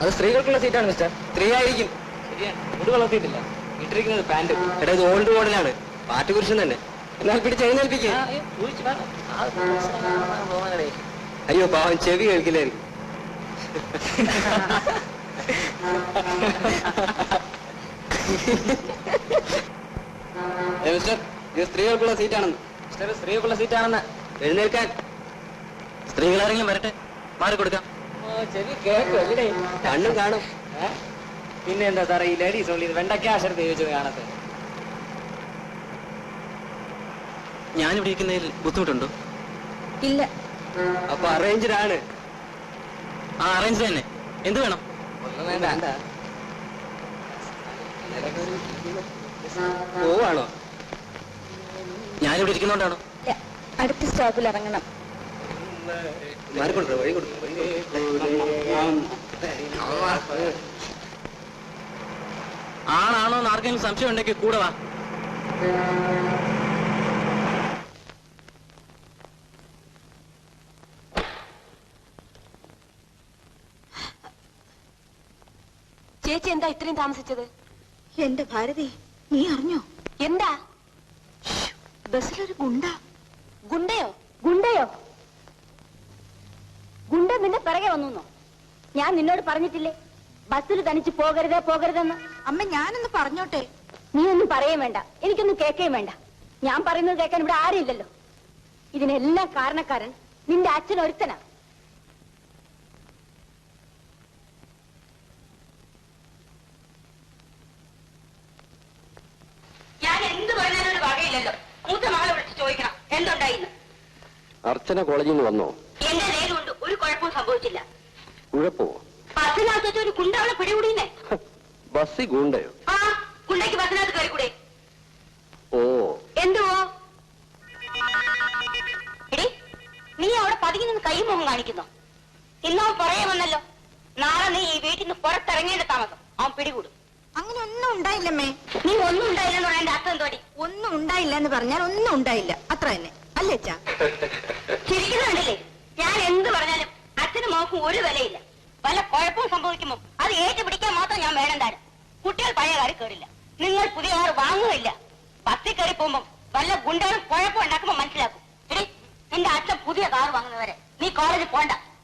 അത് സ്ത്രീകൾക്കുള്ള സീറ്റാണ് മിസ്റ്റർ. സ്ത്രീ ആയിരിക്കും. മുടി വളർത്തിയിട്ടില്ല. ഇട്ടിരിക്കുന്നത് പാന്റ്. എടാ ഇത് ഓൾഡ് മോഡലാണ്. പാട്ടുപുരുഷൻ തന്നെ. എന്നാൽ പിടിച്ച് എഴുന്നേൽപ്പിക്കേ. അയ്യോ പാവൻ ചെവി കേൾക്കില്ലായിരിക്കും. മിസ്റ്റർ ഇത് സ്ത്രീകൾക്കുള്ള സീറ്റാണെന്ന്. മിസ്റ്റർ സ്ത്രീകൾക്കുള്ള സീറ്റാണെന്ന്. എഴുന്നേൽക്കാൻ. സ്ത്രീകളാരെങ്കിലും വരട്ടെ, മാറിക്കൊടുക്കാം. ചെവി കേൾക്കും അല്ലേ? കണ്ണും കാണും. പിന്നെ എന്താ സാറേ ഈ ലേഡീസ് ഓൺലി വെണ്ടക്കാശരത്ത് ചോദിച്ചത് കാണത്തെ? ഞാനിവിടെ ഇരിക്കുന്നതിൽ ബുദ്ധിമുട്ടുണ്ടോ? ഇല്ല. അപ്പൊ അറേഞ്ച്ഡ് ആണ്. ആ അറേഞ്ച് തന്നെ. എന്ത് വേണം? ഒന്നും വേണ്ട. പോവാണോ? ഞാനിവിടെ ഇരിക്കുന്നോണ്ടാണോ? അടുത്ത സ്റ്റോപ്പിൽ ഇറങ്ങണം. മാറിക്കൊണ്ടു വഴി കൊടുക്കും. ആണാണോ എന്ന് ആർക്കെങ്കിലും സംശയം ഉണ്ടെങ്കിൽ കൂടെ വാ. ചേച്ചി എന്താ ഇത്രയും താമസിച്ചത്? എന്റെ ഭാരതി, നീ അറിഞ്ഞോ? എന്താ? ബസ്സിലൊരു ഗുണ്ട. ഗുണ്ടയോ? ഗുണ്ടയോ? ഗുണ്ട നിന്നെ പിറകെ വന്നോ? ഞാൻ നിന്നോട് പറഞ്ഞിട്ടില്ലേ ബസ്സിൽ തനിച്ച് പോകരുത് പോകരുതെന്ന്? അമ്മ ഞാനൊന്ന് പറഞ്ഞോട്ടെ. നീ ഒന്നും പറയുകയും വേണ്ട, എനിക്കൊന്നും കേൾക്കുകയും വേണ്ട. ഞാൻ പറയുന്നത് കേൾക്കാൻ ഇവിടെ ആരുമില്ലല്ലോ. ഇതിനെല്ലാം കാരണക്കാരൻ നിന്റെ അച്ഛൻ ഒരുത്തനാ. ഞാൻ എന്ത് പറഞ്ഞാലും വകയില്ലല്ലോ. മൂത്ത മകളെ വിളിച്ച് ചോദിക്കണം എന്തുണ്ടായിന്ന്. അർച്ചന കോളേജിൽ നിന്ന് വന്നോ? എന്റെ നേരമുണ്ട്, ഒരു കുഴപ്പവും സംഭവിച്ചില്ല. കുഴപ്പമോ? ബസ്സിനകത്ത് ഒരു കുണ്ടവളെ പിടികൂടിയില്ലേ? ബസ്സി ഗുണ്ടയോ? ആ കുണ്ടയ്ക്ക് ബസ്സിനകത്ത് കയറിക്കൂടെ? ഓ എന്തുവോ? എടി നീ അവിടെ പതുങ്ങി നിന്ന് കൈ മുഖം കാണിക്കുന്നോ? ഇന്നോ പുറകെ വന്നല്ലോ. നാളെ നീ ഈ വീട്ടിൽ നിന്ന് പുറത്തിറങ്ങേണ്ട താമസം അവൻ പിടികൂടും. അങ്ങനെ ഒന്നും ഉണ്ടായില്ലമ്മേ. നീ ഒന്നും ഉണ്ടായില്ലെന്ന് പറയാൻ അർത്ഥം എന്തോടി? ഒന്നും ഉണ്ടായില്ല എന്ന് പറഞ്ഞാൽ ഒന്നും ഉണ്ടായില്ല, അത്ര തന്നെ അല്ലേ അച്ഛാ? ചിരിക്കുന്നുണ്ടല്ലേ? ഞാൻ എന്ത് പറഞ്ഞാലും അച്ഛനും മോക്കും ഒരു വിലയില്ല. വല്ല കുഴപ്പവും സംഭവിക്കുമ്പോ അത് ഏറ്റുപിടിക്കാൻ മാത്രം ഞാൻ വേണം താനും. കുട്ടികൾ പഴയ കാര്യം കയറില്ല, നിങ്ങൾ പുതിയ കാർ വാങ്ങുകയില്ല. ബസ്സിൽ കയറി പോകുമ്പോ വല്ല ഗുണ്ടകളും കുഴപ്പം ഉണ്ടാക്കുമ്പോ മനസ്സിലാക്കും. എടി നിന്റെ അച്ഛൻ പുതിയ കാർ വാങ്ങുന്നവരെ നീ കോളേജിൽ പോണ്ട.